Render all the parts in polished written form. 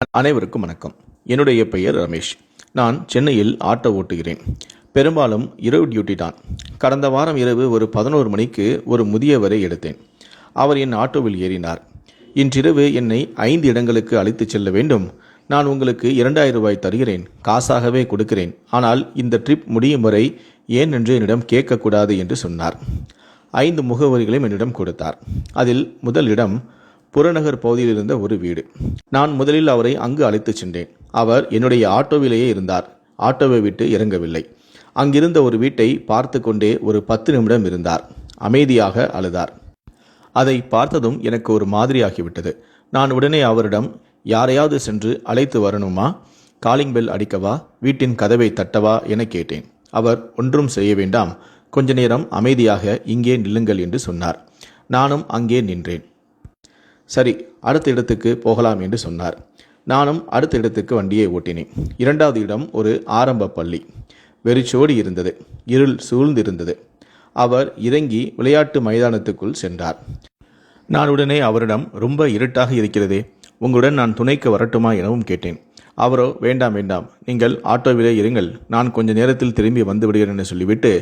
அனைவருக்கும் வணக்கம். என்னுடைய பெயர் ரமேஷ். நான் சென்னையில் ஆட்டோ ஓட்டுகிறேன். பெரும்பாலும் இரவு டியூட்டி தான். கடந்த வாரம் இரவு ஒரு 11 மணிக்கு ஒரு முதியவரை எடுத்தேன். அவர் என் ஆட்டோவில் ஏறினார். இன்றிரவு என்னை 5 இடங்களுக்கு அழைத்துச் செல்ல வேண்டும். நான் உங்களுக்கு 2000 ரூபாய் தருகிறேன், காசாகவே கொடுக்கிறேன். ஆனால் இந்த ட்ரிப் முடியும் வரை ஏன் என்று என்னிடம் கேட்கக்கூடாது என்று சொன்னார். 5 முகவரிகளையும் என்னிடம் கொடுத்தார். அதில் முதல் இடம் புறநகர் பகுதியில் இருந்த ஒரு வீடு. நான் முதலில் அவரை அங்கு அழைத்துச் சென்றேன். அவர் என்னுடைய ஆட்டோவிலேயே இருந்தார். ஆட்டோவை விட்டு இறங்கவில்லை. அங்கிருந்த ஒரு வீட்டை பார்த்து கொண்டே ஒரு 10 நிமிடம் இருந்தார். அமைதியாக அழுதார். அதை பார்த்ததும் எனக்கு ஒரு மாதிரியாகிவிட்டது. நான் உடனே அவரிடம், யாரையாவது சென்று அழைத்து வரணுமா, காலிங் பெல் அடிக்கவா, வீட்டின் கதவை தட்டவா என கேட்டேன். அவர் ஒன்றும் செய்ய வேண்டாம், கொஞ்ச நேரம் அமைதியாக இங்கே நில்லுங்கள் என்று சொன்னார். நானும் அங்கே நின்றேன். சரி, அடுத்த இடத்துக்கு போகலாம் என்று சொன்னார். நானும் அடுத்த இடத்துக்கு வண்டியை ஓட்டினேன். 2வது இடம் ஒரு ஆரம்ப பள்ளி. வெறிச்சோடி இருந்தது. இருள் சூழ்ந்திருந்தது. அவர் இறங்கி விளையாட்டு மைதானத்துக்குள் சென்றார். நான் உடனே அவரிடம், ரொம்ப இருட்டாக இருக்கிறதே, உங்களுடன் நான் துணைக்கு வரட்டுமா எனவும் கேட்டேன். அவரோ, வேண்டாம் வேண்டாம், நீங்கள் ஆட்டோவிலே இருங்கள், நான் கொஞ்ச நேரத்தில் திரும்பி வந்து விடுகிறேன் என்று சொல்லிவிட்டு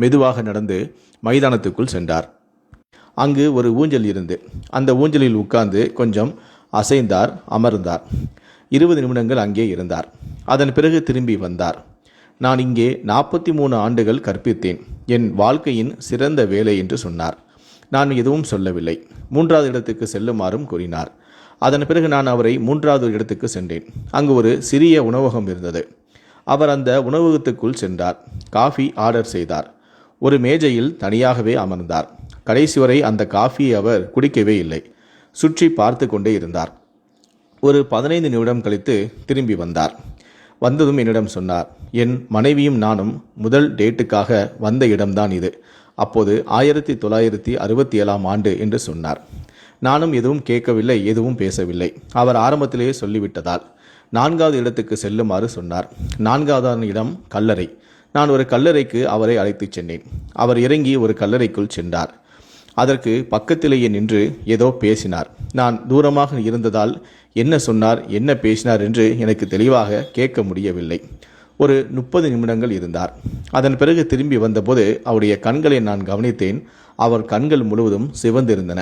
மெதுவாக நடந்து மைதானத்துக்குள் சென்றார். அங்கு ஒரு ஊஞ்சல் இருந்து அந்த ஊஞ்சலில் உட்கார்ந்து கொஞ்சம் அசைந்தார், அமர்ந்தார். 20 நிமிடங்கள் அங்கே இருந்தார். அதன் பிறகு திரும்பி வந்தார். நான் இங்கே 43 ஆண்டுகள் கற்பித்தேன், என் வாழ்க்கையின் சிறந்த வேலை என்று சொன்னார். நான் எதுவும் சொல்லவில்லை. 3வது இடத்துக்கு செல்லுமாறும் கூறினார். அதன் பிறகு நான் அவரை 3வது இடத்துக்கு சென்றேன். அங்கு ஒரு சிறிய உணவகம் இருந்தது. அவர் அந்த உணவகத்துக்குள் சென்றார். காஃபி ஆர்டர் செய்தார். ஒரு மேஜையில் தனியாகவே அமர்ந்தார். கடைசி வரை அந்த காஃபியை அவர் குடிக்கவே இல்லை. சுற்றி பார்த்து கொண்டே இருந்தார். ஒரு 15 நிமிடம் கழித்து திரும்பி வந்தார். வந்ததும் என்னிடம் சொன்னார், என் மனைவியும் நானும் முதல் டேட்டுக்காக வந்த இடம்தான் இது. அப்போது 1967 ஆண்டு என்று சொன்னார். நானும் எதுவும் கேட்கவில்லை, எதுவும் பேசவில்லை. அவர் ஆரம்பத்திலேயே சொல்லிவிட்டதால் 4வது இடத்துக்கு செல்லுமாறு சொன்னார். 4வது இடம் கல்லறை. நான் ஒரு கல்லறைக்கு அவரை அழைத்துச் சென்றேன். அவர் இறங்கி ஒரு கல்லறைக்குள் சென்றார். அதற்கு பக்கத்திலேயே நின்று ஏதோ பேசினார். நான் தூரமாக இருந்ததால் என்ன சொன்னார், என்ன பேசினார் என்று எனக்கு தெளிவாக கேட்க முடியவில்லை. ஒரு 30 நிமிடங்கள் இருந்தார். அதன் பிறகு திரும்பி வந்தபோது அவருடைய கண்களை நான் கவனித்தேன். அவர் கண்கள் முழுவதும் சிவந்திருந்தன.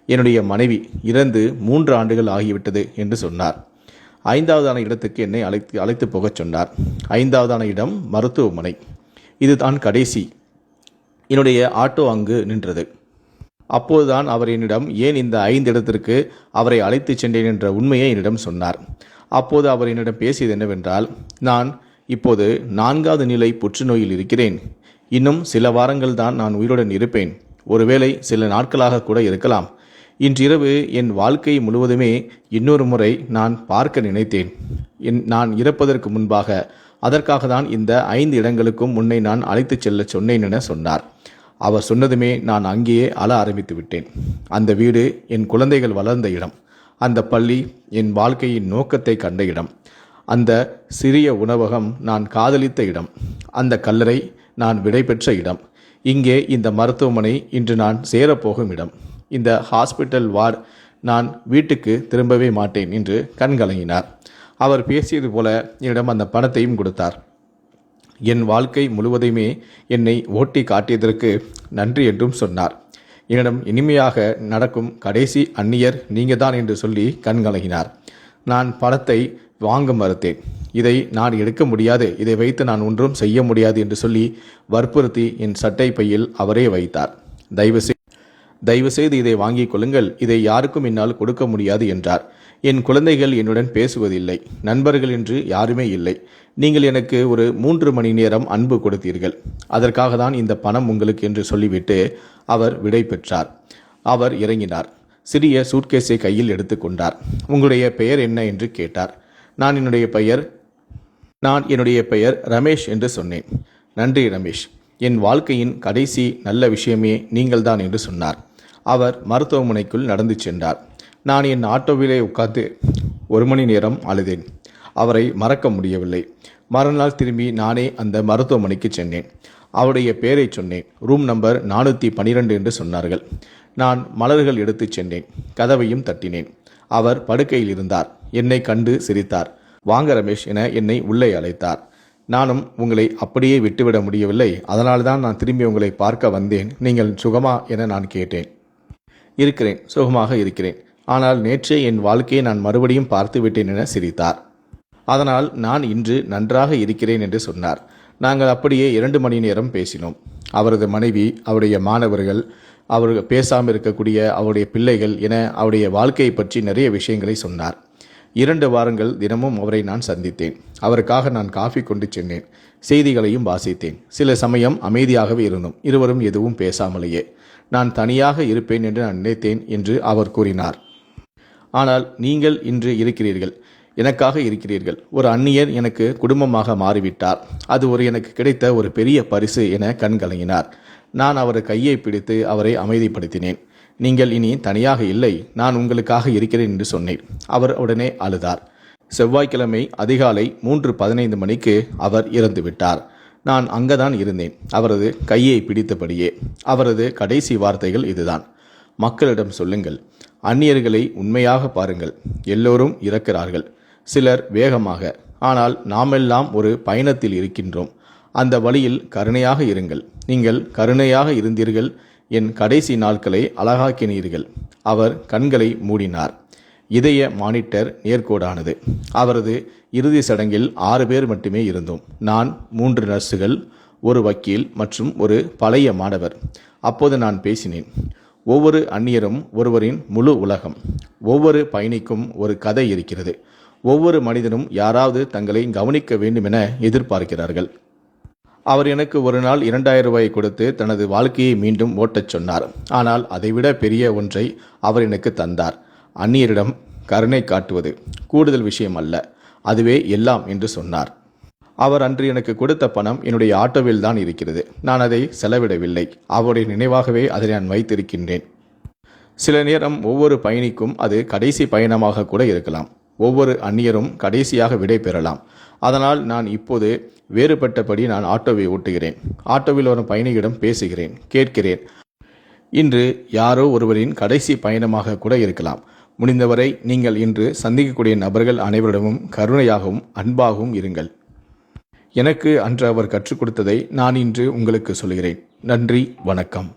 என்னுடைய மனைவி இறந்து 3 ஆண்டுகள் ஆகிவிட்டது என்று சொன்னார். 5வது இடத்துக்கு என்னை அழைத்து போகச் சொன்னார். 5வது இடம் மருத்துவமனை. இதுதான் கடைசி. என்னுடைய ஆட்டோ அங்கு நின்றது. அப்போதுதான் அவர் என்னிடம் ஏன் இந்த 5 இடத்திற்கு அவரை அழைத்து சென்றேன் என்ற உண்மையை என்னிடம் சொன்னார். அப்போது அவர் என்னிடம் பேசியது என்னவென்றால், நான் இப்போது 4வது நிலை புற்றுநோயில் இருக்கிறேன். இன்னும் சில வாரங்கள் தான் நான் உயிருடன் இருப்பேன். ஒருவேளை சில நாட்களாக கூட இருக்கலாம். இன்றிரவு என் வாழ்க்கை முழுவதுமே இன்னொரு முறை நான் பார்க்க நினைத்தேன். நான் இறப்பதற்கு முன்பாக. அதற்காக தான் இந்த 5 இடங்களுக்கும் முன்னை நான் அழைத்துச் செல்ல சொன்னேன் என சொன்னார். அவர் சொன்னதுமே நான் அங்கேயே அழ ஆரம்பித்து விட்டேன். அந்த வீடு என் குழந்தைகள் வளர்ந்த இடம். அந்த பள்ளி என் வாழ்க்கையின் நோக்கத்தை கண்ட இடம். அந்த சிறிய உணவகம் நான் காதலித்த இடம். அந்த கல்லறை நான் விடை பெற்ற இடம். இங்கே இந்த மருத்துவமனை இன்று நான் சேரப்போகும் இடம். இந்த ஹாஸ்பிட்டல் வார்டு நான் வீட்டுக்கு திரும்பவே மாட்டேன் என்று கண்கலங்கினார். அவர் பேசியது போல என்னிடம் அந்த பணத்தையும் கொடுத்தார். என் வாழ்க்கை முழுவதையுமே என்னை ஓட்டி காட்டியதற்கு நன்றி என்றும் சொன்னார். என்னிடம் இனிமையாக நடக்கும் கடைசி அந்நியர் நீங்கள் தான் என்று சொல்லி கண்கலங்கினார். நான் பணத்தை வாங்க மறுத்தேன். இதை நான் எடுக்க முடியாது, இதை வைத்து நான் ஒன்றும் செய்ய முடியாது என்று சொல்லி வற்புறுத்தி என் சட்டை பையில் அவரே வைத்தார். தயவுசெய்து இதை வாங்கிக் கொள்ளுங்கள், இதை யாருக்கும் என்னால் கொடுக்க முடியாது என்றார். என் குழந்தைகள் என்னுடன் பேசுவதில்லை. நண்பர்கள் என்று யாருமே இல்லை. நீங்கள் எனக்கு ஒரு 3 மணி நேரம் அன்பு கொடுத்தீர்கள். அதற்காக தான் இந்த பணம் உங்களுக்கு என்று சொல்லிவிட்டு அவர் விடை பெற்றார். அவர் இறங்கினார். சிறிய சூட்கேஸை கையில் எடுத்துக்கொண்டார். உங்களுடைய பெயர் என்ன என்று கேட்டார். நான் என்னுடைய பெயர் ரமேஷ் என்று சொன்னேன். நன்றி ரமேஷ், என் வாழ்க்கையின் கடைசி நல்ல விஷயமே நீங்கள்தான் என்று சொன்னார். அவர் மருத்துவமனைக்குள் நடந்து சென்றார். நான் என் ஆட்டோவிலே உட்கார்ந்து 1 மணி நேரம் அழுதேன். அவரை மறக்க முடியவில்லை. மறுநாள் திரும்பி நானே அந்த மருத்துவமனைக்கு சென்றேன். அவருடைய பெயரை சொன்னேன். ரூம் நம்பர் 412 என்று சொன்னார்கள். நான் மலர்கள் எடுத்துச் சென்றேன். கதவையும் தட்டினேன். அவர் படுக்கையில் இருந்தார். என்னை கண்டு சிரித்தார். வாங்க ரமேஷ் என என்னை உள்ளே அழைத்தார். நானும் உங்களை அப்படியே விட்டுவிட முடியவில்லை, அதனால்தான் நான் திரும்பி உங்களை பார்க்க வந்தேன். நீங்கள் சுகமா என நான் கேட்டேன். இருக்கிறேன், சுகமாக இருக்கிறேன். ஆனால் நேற்றே என் வாழ்க்கையை நான் மறுபடியும் பார்த்து விட்டேன் என சிரித்தார். அதனால் நான் இன்று நன்றாக இருக்கிறேன் என்று சொன்னார். நாங்கள் அப்படியே 2 மணி நேரம் பேசினோம். அவரது மனைவி, அவருடைய மாணவர்கள், அவர் பேசாமல் இருக்கக்கூடிய அவருடைய பிள்ளைகள் என அவருடைய வாழ்க்கையை பற்றி நிறைய விஷயங்களை சொன்னார். 2 வாரங்கள் தினமும் அவரை நான் சந்தித்தேன். அவருக்காக நான் காஃபி கொண்டு சென்றேன். செய்திகளையும் வாசித்தேன். சில சமயம் அமைதியாகவே இருந்தோம், இருவரும் எதுவும் பேசாமலேயே. நான் தனியாக இருப்பேன் என்று நான் நினைத்தேன் என்று அவர் கூறினார். ஆனால் நீங்கள் இன்று இருக்கிறீர்கள், எனக்காக இருக்கிறீர்கள். ஒரு அந்நியர் எனக்கு குடும்பமாக மாறிவிட்டார். அது எனக்கு கிடைத்த ஒரு பெரிய பரிசு என கண் கலங்கினார். நான் அவர் கையை பிடித்து அவரை அமைதிப்படுத்தினேன். நீங்கள் இனி தனியாக இல்லை, நான் உங்களுக்காக இருக்கிறேன் என்று சொன்னேன். அவர் உடனே அழுதார். செவ்வாய்க்கிழமை அதிகாலை 3:15 மணிக்கு அவர் இறந்து விட்டார். நான் அங்கதான் இருந்தேன், அவரது கையை பிடித்தபடியே. அவரது கடைசி வார்த்தைகள் இதுதான்: மக்களிடம் சொல்லுங்கள், அந்நியர்களை உண்மையாக பாருங்கள். எல்லோரும் இறக்கிறார்கள், சிலர் வேகமாக. ஆனால் நாமெல்லாம் ஒரு பயணத்தில் இருக்கின்றோம். அந்த வழியில் கருணையாக இருங்கள். நீங்கள் கருணையாக இருந்தீர்கள், என் கடைசி நாட்களை அழகாக்கினீர்கள். அவர் கண்களை மூடினார். இதய மானிட்டர் நேர்கோடானது. அவரது இறுதி சடங்கில் 6 பேர் மட்டுமே இருந்தோம். நான், 3 நர்சுகள், ஒரு வக்கீல் மற்றும் ஒரு பழைய மாணவர். அப்போது நான் பேசினேன். ஒவ்வொரு அந்நியரும் ஒருவரின் முழு உலகம். ஒவ்வொரு பயணிக்கும் ஒரு கதை இருக்கிறது. ஒவ்வொரு மனிதனும் யாராவது தங்களை கவனிக்க வேண்டும் என எதிர்பார்க்கிறார்கள். அவர் எனக்கு ஒரு நாள் 2000 ரூபாய் கொடுத்து தனது வாழ்க்கையை மீண்டும் ஓட்டச் சொன்னார். ஆனால் அதைவிட பெரிய ஒன்றை அவர் எனக்கு தந்தார். அந்நியரிடம் கருணை காட்டுவது கூடுதல் விஷயம் அல்ல, அதுவே எல்லாம் என்று சொன்னார். அவர் அன்று எனக்கு கொடுத்த பணம் என்னுடைய ஆட்டோவில் தான் இருக்கிறது. நான் அதை செலவிடவில்லை. அவருடைய நினைவாகவே அதை நான் வைத்திருக்கின்றேன். சில நேரம் ஒவ்வொரு பயணிக்கும் அது கடைசி பயணமாக கூட இருக்கலாம். ஒவ்வொரு அந்நியரும் கடைசியாக விடை பெறலாம். அதனால் நான் இப்போது வேறுபட்டபடி நான் ஆட்டோவை ஓட்டுகிறேன். ஆட்டோவில் வரும் பயணிகளிடம் பேசுகிறேன், கேட்கிறேன். இன்று யாரோ ஒருவரின் கடைசி பயணமாக கூட இருக்கலாம். முடிந்தவரை நீங்கள் இன்று சந்திக்கக்கூடிய நபர்கள் அனைவரிடமும் கருணையாகவும் அன்பாகவும் இருங்கள். எனக்கு அன்று அவர் கற்றுக் கொடுத்ததை நான் இன்று உங்களுக்கு சொல்கிறேன். நன்றி, வணக்கம்.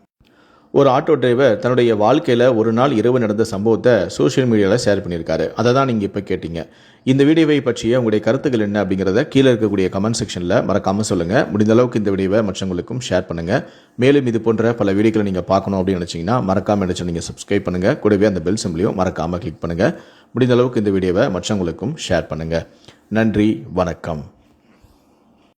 ஒரு ஆட்டோ டிரைவர் தன்னுடைய வாழ்க்கையில் ஒரு நாள் இரவு நடந்த சம்பவத்தை சோஷியல் மீடியாவில் ஷேர் பண்ணியிருக்காரு. அதை தான் நீங்கள் இப்போ கேட்டீங்க. இந்த வீடியோவை பற்றிய உங்களுடைய கருத்துக்கள் என்ன அப்படிங்கிறத கீழே இருக்கக்கூடிய கமெண்ட் செக்ஷனில் மறக்காமல் சொல்லுங்கள். முடிந்த அளவுக்கு இந்த வீடியோவை மற்றவங்களுக்கும் ஷேர் பண்ணுங்கள். மேலும் இது போன்ற பல வீடியோக்களை நீங்கள் பார்க்கணும் அப்படின்னு நினச்சிங்கன்னா மறக்காமல் நினச்சி நீங்கள் சப்ஸ்கிரைப் பண்ணுங்கள். கூடவே அந்த பெல் சிம்பிளையும் மறக்காமல் கிளிக் பண்ணுங்கள். முடிந்த அளவுக்கு இந்த வீடியோவை மற்றவங்களுக்கும் ஷேர் பண்ணுங்கள். நன்றி, வணக்கம்.